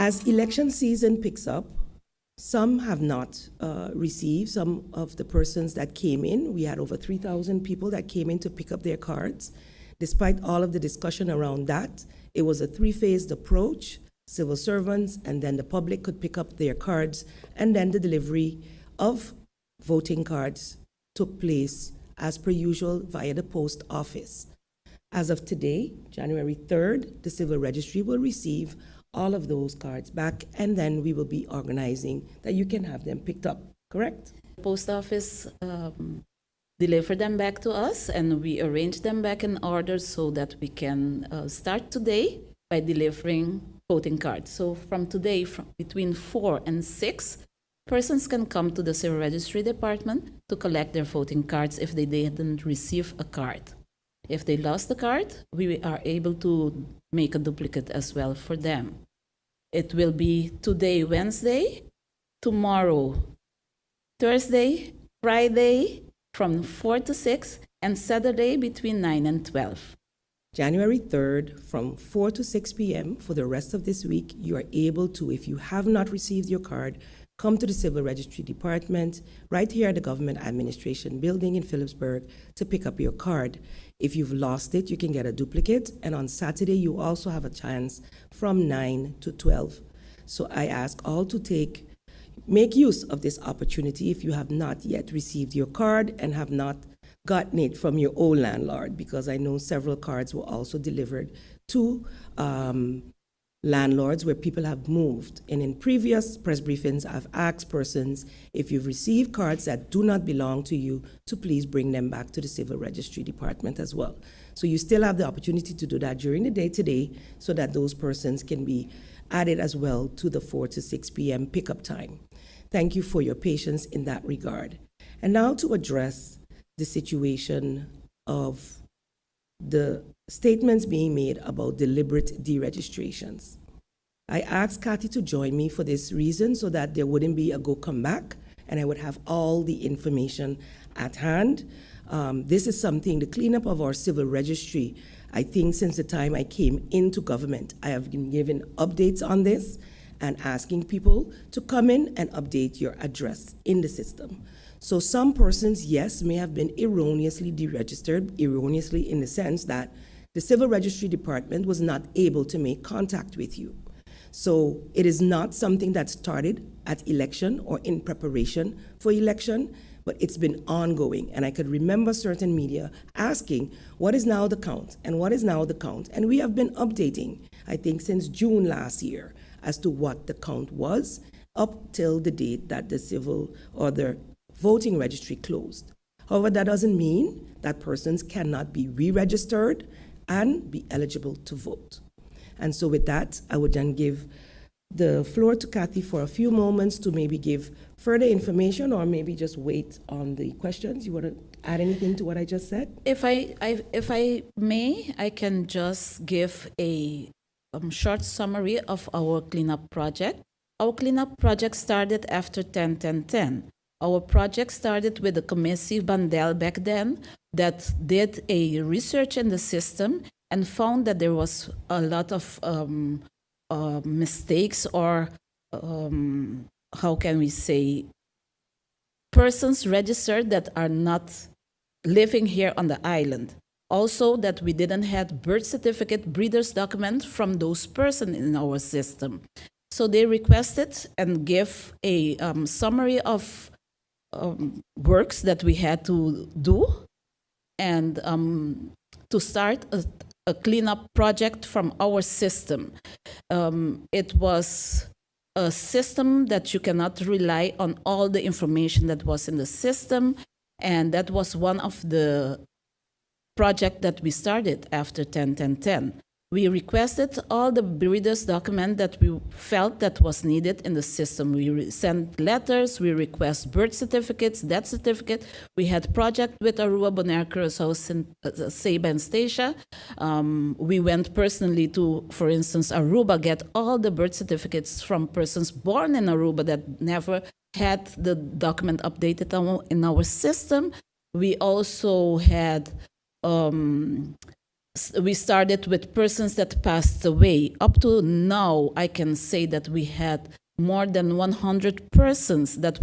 As election season picks up, some have not received. Some of the persons that came in, we had over 3,000 people that came in to pick up their cards. Despite all of the discussion around that, it was a three-phased approach. Civil servants and then the public could pick up their cards, and then the delivery of voting cards took place as per usual via the post office. As of today, January 3rd, the civil registry will receive all of those cards back, and then we will be organizing that you can have them picked up, correct? Post office deliver them back to us, and we arrange them back in order so that we can start today by delivering voting cards. So from today, between 4 and 6, persons can come to the civil registry department to collect their voting cards if they didn't receive a card. If they lost the card, we are able to make a duplicate as well for them. It will be today, Wednesday, tomorrow, Thursday, Friday, from 4 to 6, and Saturday between 9 and 12. January 3rd, from 4 to 6 p.m. for the rest of this week, you are able to, if you have not received your card, come to the Civil Registry Department right here at the Government Administration Building in Phillipsburg to pick up your card. If you've lost it, you can get a duplicate, and on Saturday, you also have a chance from 9 to 12. So I ask all to make use of this opportunity if you have not yet received your card and have not gotten it from your old landlord, because I know several cards were also delivered to landlords where people have moved. And in previous press briefings, I've asked persons, if you've received cards that do not belong to you, to please bring them back to the Civil Registry Department as well. So you still have the opportunity to do that during the day today so that those persons can be added as well to the 4 to 6 p.m. pickup time. Thank you for your patience in that regard. And now to address the situation of the statements being made about deliberate deregistrations. I asked Kathy to join me for this reason so that there wouldn't be a come back, and I would have all the information at hand. This is something, the cleanup of our civil registry, I think since the time I came into government, I have been given updates on this and asking people to come in and update your address in the system. So some persons, yes, may have been erroneously deregistered, erroneously in the sense that the Civil Registry Department was not able to make contact with you. So it is not something that started at election or in preparation for election, but it's been ongoing. And I could remember certain media asking, what is now the count? And what is now the count? And we have been updating, I think, since June last year as to what the count was up till the date that the civil or the voting registry closed. However, that doesn't mean that persons cannot be re-registered and be eligible to vote. And so with that, I would then give the floor to Kathy for a few moments to maybe give further information or maybe just wait on the questions. You want to add anything to what I just said? If I may, I can just give a short summary of our cleanup project. Our cleanup project started after 10-10-10. Our project started with a committee Bandel back then that did a research in the system and found that there was a lot of mistakes or how can we say, persons registered that are not living here on the island. Also that we didn't have birth certificate, breeder's document from those persons in our system. So they requested and gave a summary of works that we had to do and to start a cleanup project from our system. It was a system that you cannot rely on all the information that was in the system, and that was one of the project that we started after 10-10-10. We requested all the breeder's document that we felt that was needed in the system. We sent letters, we request birth certificates, death certificate. We had project with Aruba, Bonaire, Curaçao, Saba, and Statia. We went personally to, for instance, Aruba, get all the birth certificates from persons born in Aruba that never had the document updated in our system. We also had we started with persons that passed away. Up to now, I can say that we had more than 100 persons that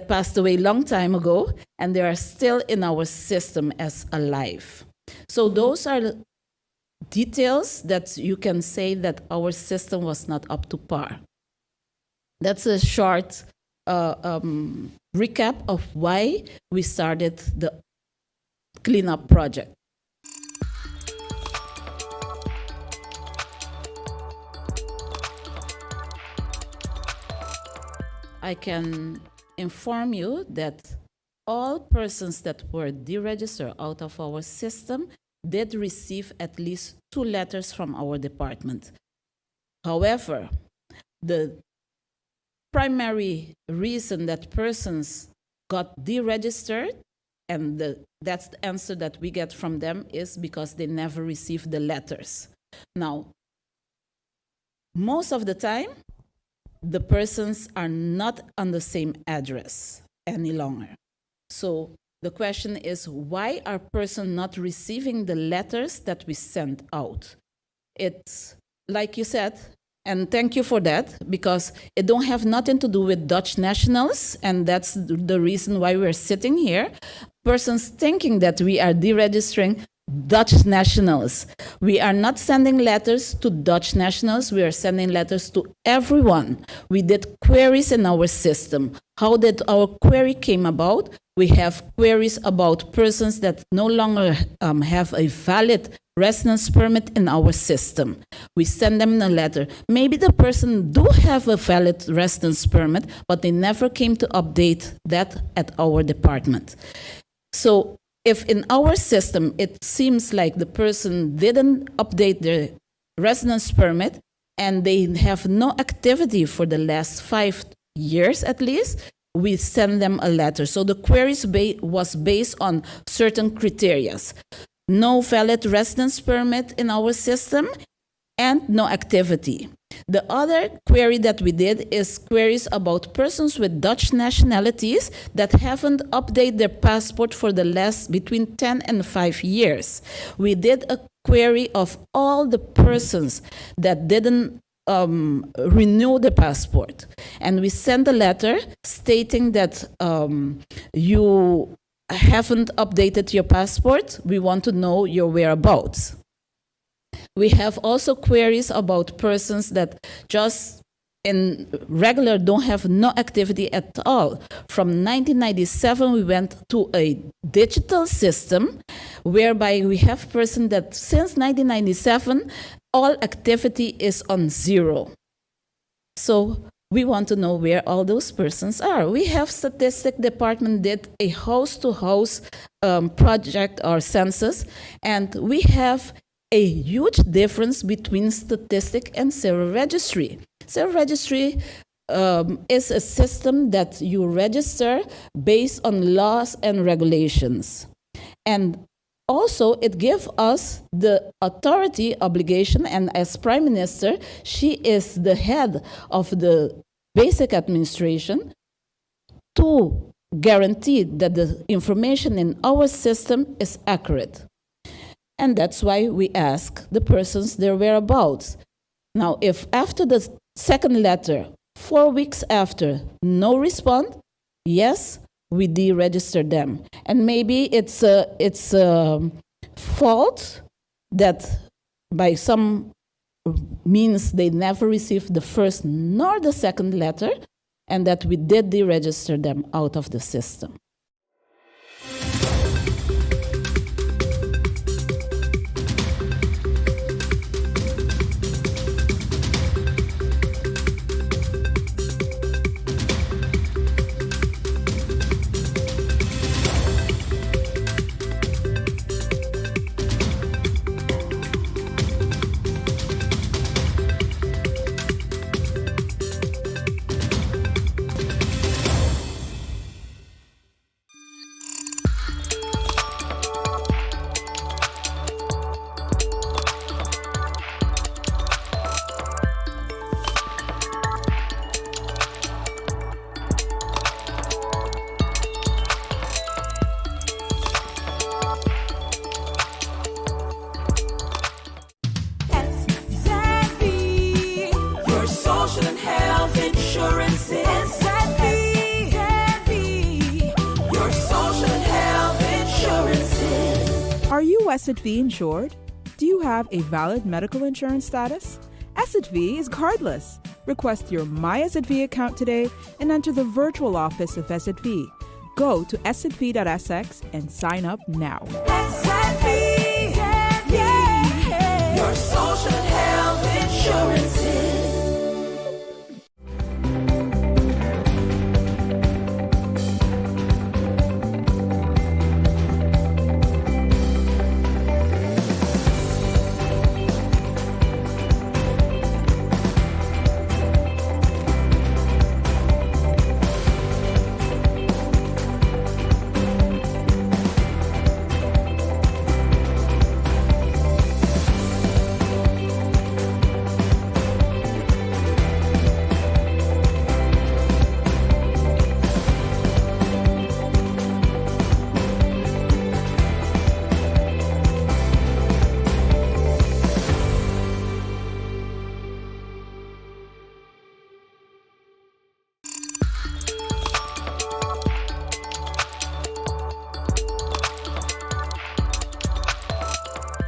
passed away a long time ago, and they are still in our system as alive. So those are details that you can say that our system was not up to par. That's a short recap of why we started the cleanup project. I can inform you that all persons that were deregistered out of our system did receive at least 2 letters from our department. However, the primary reason that persons got deregistered, and that's the answer that we get from them, is because they never received the letters. Now, most of the time, the persons are not on the same address any longer. So the question is, why are persons not receiving the letters that we sent out? It's like you said, and thank you for that, because it don't have nothing to do with Dutch nationals, and that's the reason why we're sitting here. Persons thinking that we are deregistering Dutch nationals. We are not sending letters to Dutch nationals. We are sending letters to everyone. We did queries in our system. How did our query came about? We have queries about persons that no longer have a valid residence permit in our system. We send them a letter. Maybe the person do have a valid residence permit, but they never came to update that at our department. So if in our system it seems like the person didn't update their residence permit and they have no activity for the last 5 years at least, we send them a letter. So the queries was based on certain criteria. No valid residence permit in our system and no activity. The other query that we did is queries about persons with Dutch nationalities that haven't updated their passport for the last between 10 and 5 years. We did a query of all the persons that didn't renew the passport. And we sent a letter stating that you haven't updated your passport. We want to know your whereabouts. We have also queries about persons that just in regular don't have no activity at all. From 1997, we went to a digital system whereby we have persons that since 1997, all activity is on 0. So we want to know where all those persons are. We have statistic department did a house-to-house project or census, and we have a huge difference between statistic and civil registry. Civil registry is a system that you register based on laws and regulations. And also, it gives us the authority obligation, and as Prime Minister, she is the head of the basic administration, to guarantee that the information in our system is accurate. And that's why we ask the persons their whereabouts. Now, if after the second letter, 4 weeks after, no response, yes, we deregister them. And maybe it's a fault that by some means they never received the first nor the second letter, and that we did deregister them out of the system. SZV insured? Do you have a valid medical insurance status? SZV is cardless. Request your My SZV account today and enter the virtual office of SZV. Go to szv.sx and sign up now. SZV, yeah. Your social health insurances.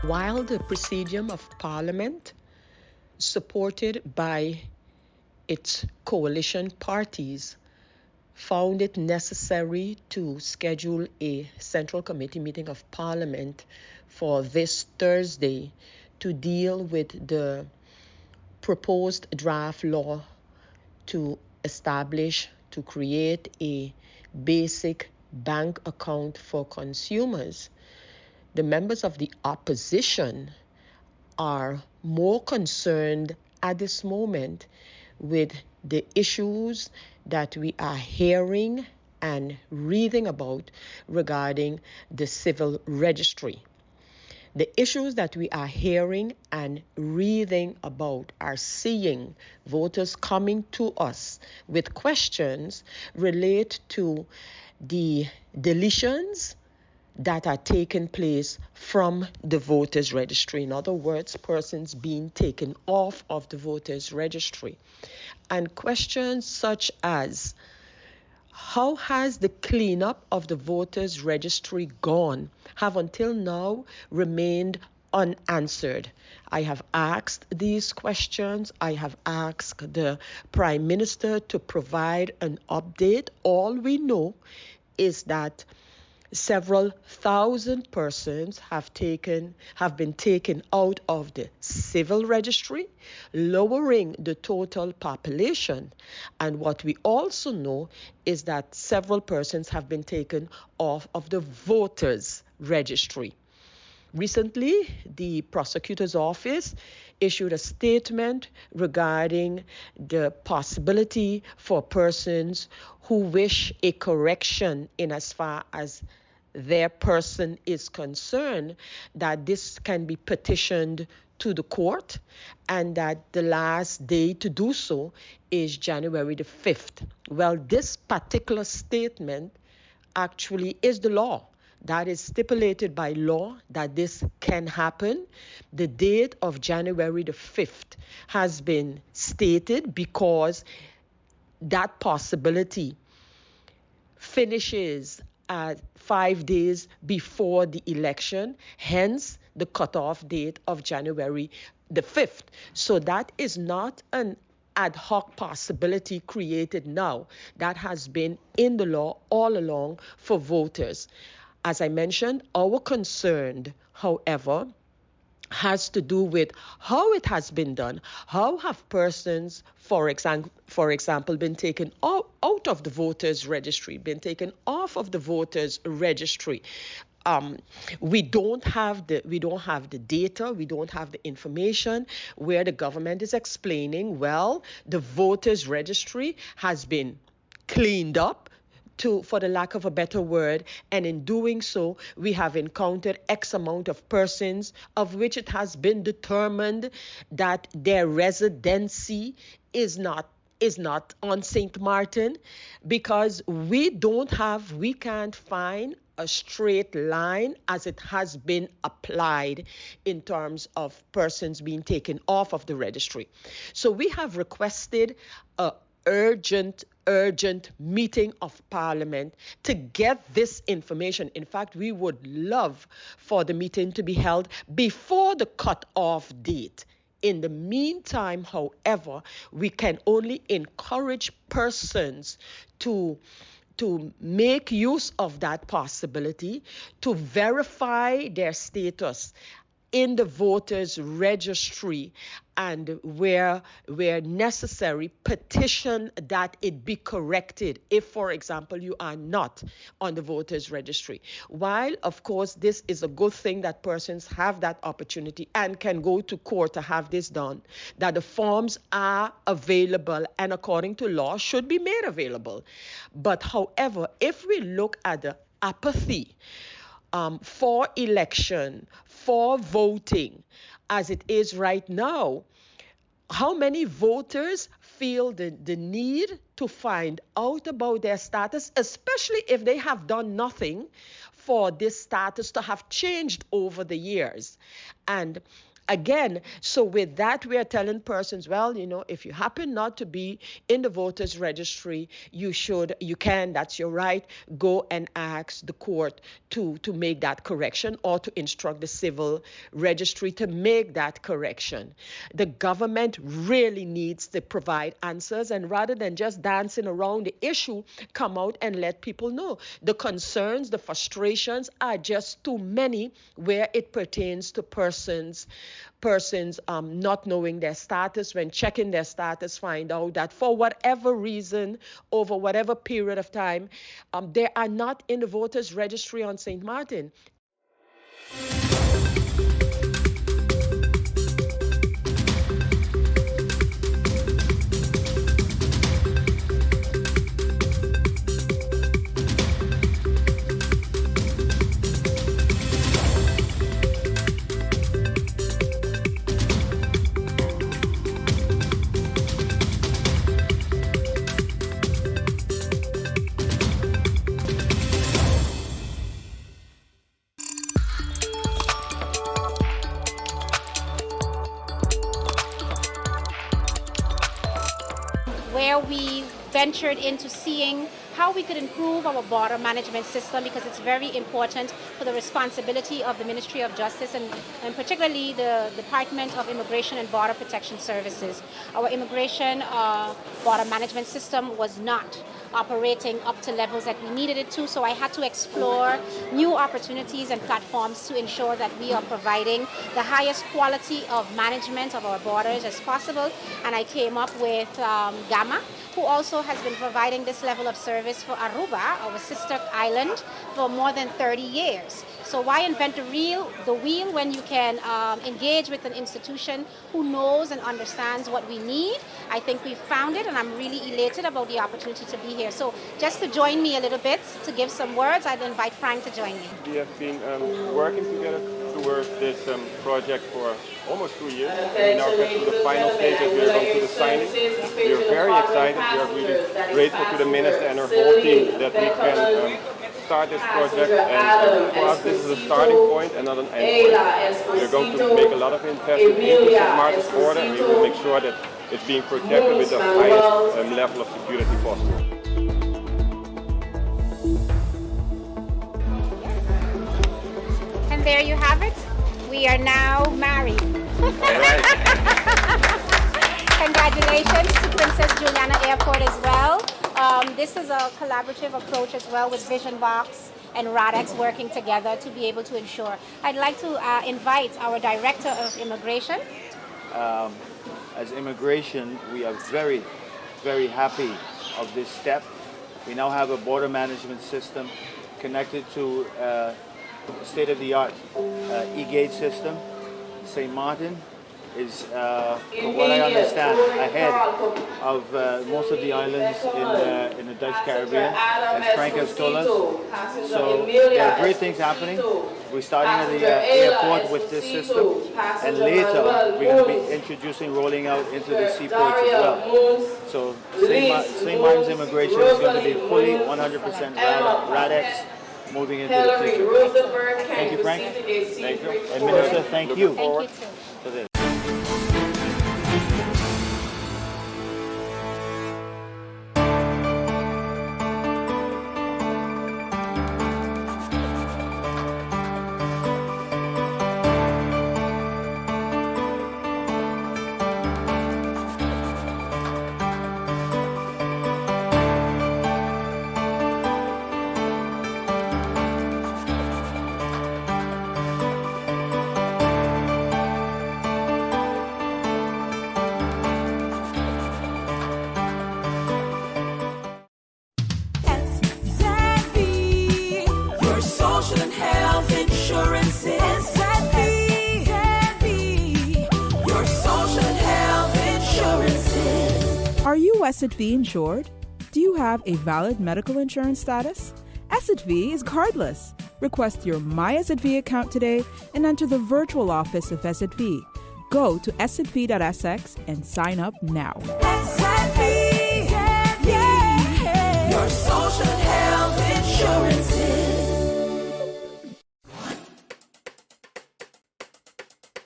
While the Presidium of Parliament, supported by its coalition parties, found it necessary to schedule a Central Committee meeting of Parliament for this Thursday to deal with the proposed draft law to create a basic bank account for consumers, the members of the opposition are more concerned at this moment with the issues that we are hearing and reading about regarding the civil registry. The issues that we are hearing and reading about are seeing voters coming to us with questions relate to the deletions that are taking place from the voters registry. In other words, persons being taken off of the voters registry. And questions such as, how has the cleanup of the voters registry gone have until now remained unanswered. I have asked these questions. I have asked the Prime Minister to provide an update. All we know is that several thousand persons have been taken out of the civil registry, lowering the total population. And what we also know is that several persons have been taken off of the voters registry. Recently, the prosecutor's office issued a statement regarding the possibility for persons who wish a correction in as far as their person is concerned, that this can be petitioned to the court and that the last day to do so is January the 5th. Well, this particular statement actually is the law. That is stipulated by law that this can happen. The date of January the 5th has been stated because that possibility finishes at 5 days before the election, hence the cutoff date of January the 5th. So that is not an ad hoc possibility created now. That has been in the law all along for voters. As I mentioned, our concern, however, has to do with how it has been done. How have persons, for example, been taken out of the voters registry, been taken off of the voters registry? We don't have the data, we don't have the information where the government is explaining, well, the voters registry has been cleaned up, for the lack of a better word, and in doing so, we have encountered X amount of persons of which it has been determined that their residency is not on St. Martin, because we can't find a straight line as it has been applied in terms of persons being taken off of the registry. So we have requested a urgent urgent meeting of Parliament to get this information. In fact, we would love for the meeting to be held before the cut-off date. In the meantime, however, we can only encourage persons to make use of that possibility, to verify their status in the voters registry, and where necessary, petition that it be corrected if, for example, you are not on the voters registry. While, of course, this is a good thing that persons have that opportunity and can go to court to have this done, that the forms are available and according to law should be made available. But however, if we look at the apathy for election, for voting, as it is right now, how many voters feel the need to find out about their status, especially if they have done nothing for this status to have changed over the years? And again, so with that, we are telling persons, well, if you happen not to be in the voters registry, you can, that's your right, go and ask the court to make that correction or to instruct the civil registry to make that correction. The government really needs to provide answers, and rather than just dancing around the issue, come out and let people know. The concerns, the frustrations are just too many where it pertains to persons not knowing their status. When checking their status, find out that for whatever reason, over whatever period of time, they are not in the voters registry on St. Martin. Where we ventured into seeing how we could improve our border management system, because it's very important for the responsibility of the Ministry of Justice and particularly the Department of Immigration and Border Protection Services. Our immigration border management system was not operating up to levels that we needed it to, so I had to explore new opportunities and platforms to ensure that we are providing the highest quality of management of our borders as possible. And I came up with Gamma, who also has been providing this level of service for Aruba, our sister island, for more than 30 years. So why invent the wheel when you can engage with an institution who knows and understands what we need? I think we found it, and I'm really elated about the opportunity to be here. So just to join me a little bit, to give some words, I'd invite Frank to join me. We have been working together towards this project for almost 2 years. We now get to the final stage that we are going to the signing. We are very excited. We are really grateful to the Minister and her whole team that we can start this project, and for us this is a starting point and not an end point. We are going to make a lot of investment into St. Martin's border, and we will make sure that it's being protected with the highest level of security possible. And there you have it. We are now married. Congratulations to Princess Juliana Airport as well. This is a collaborative approach as well with Vision Box and RADEX working together to be able to ensure. I'd like to invite our Director of Immigration. As immigration, we are very, very happy of this step. We now have a border management system connected to state-of-the-art e-gate system. St. Martin is, from what I understand, ahead of most of the islands in the Dutch Caribbean, as Frank has told us. So there are great things happening. We're starting at the airport with this system, and later we're going to be introducing, rolling out into the seaports as well. So St. Martin's immigration is going to be fully 100% RADEX moving into the future. Thank you, Frank. Thank you. And Minister, thank you. Thank you too. For this. Are you SXV insured? Do you have a valid medical insurance status? SXV is cardless. Request your My SXV account today and enter the virtual office of SXV. Go to sxv.sx and sign up now. SXV, yeah, your social health insurances.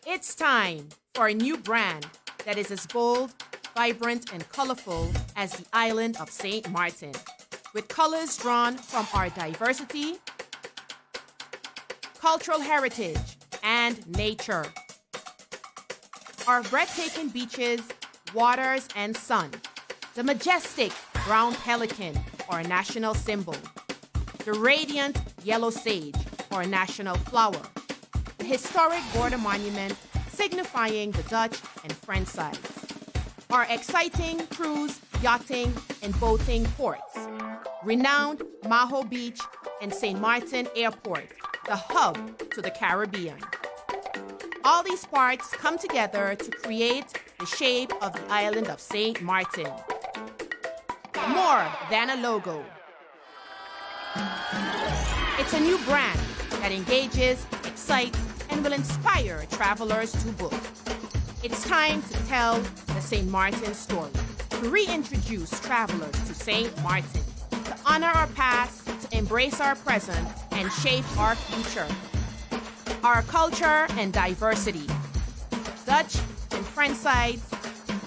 It's time for a new brand that is as bold, vibrant, and colorful as the island of St. Martin, with colors drawn from our diversity, cultural heritage, and nature. Our breathtaking beaches, waters, and sun, the majestic brown pelican, our national symbol, the radiant yellow sage, our national flower, the historic border monument signifying the Dutch and French side, our exciting cruise, yachting, and boating ports, renowned Maho Beach and St. Martin Airport, the hub to the Caribbean. All these parts come together to create the shape of the island of St. Martin. More than a logo. It's a new brand that engages, excites, and will inspire travelers to book. It's time to tell the St. Martin story, to reintroduce travelers to St. Martin, to honor our past, to embrace our present, and shape our future. Our culture and diversity, Dutch and French sides,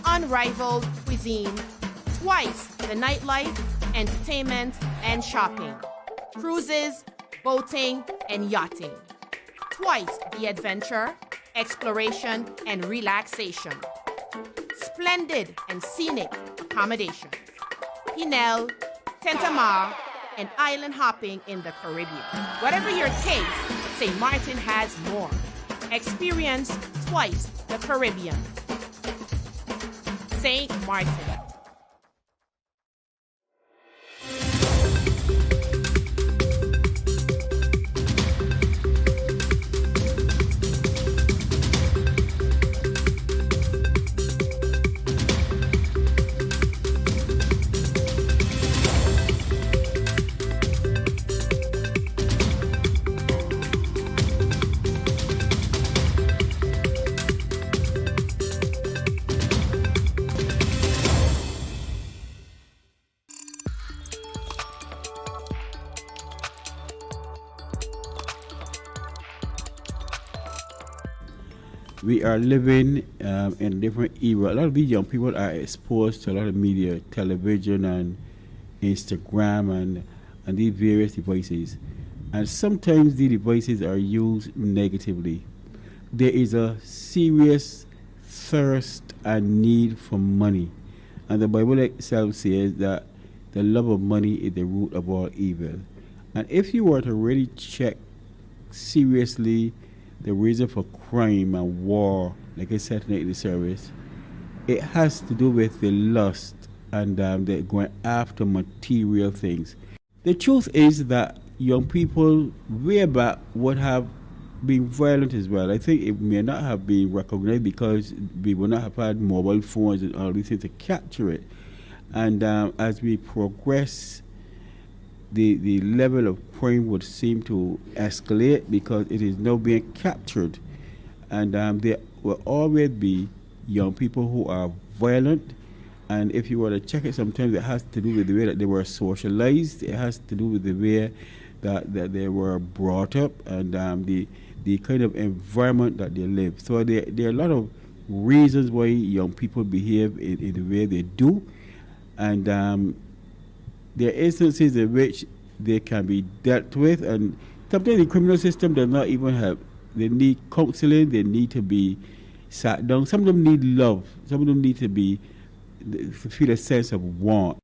unrivaled cuisine, twice the nightlife, entertainment, and shopping, cruises, boating, and yachting, twice the adventure, exploration, and relaxation, splendid and scenic accommodations, Pinel, Tentamar, and island hopping in the Caribbean. Whatever your taste, St. Martin has more. Experience twice the Caribbean. St. Martin. We are living in a different era. A lot of these young people are exposed to a lot of media, television and Instagram and these various devices. And sometimes these devices are used negatively. There is a serious thirst and need for money. And the Bible itself says that the love of money is the root of all evil. And if you were to really check seriously the reason for crime and war, like I said tonight in the service, it has to do with the lust and they're going after material things. The truth is that young people way back would have been violent as well. I think it may not have been recognized because we would not have had mobile phones and all these things to capture it. And as we progress, the level of crime would seem to escalate because it is now being captured. And there will always be young people who are violent. And if you were to check it, sometimes it has to do with the way that they were socialized. It has to do with the way that they were brought up and the kind of environment that they live. So there are a lot of reasons why young people behave in the way they do. And there are instances in which they can be dealt with, and sometimes the criminal system does not even help. They need counseling, they need to be sat down. Some of them need love, some of them need to feel a sense of warmth.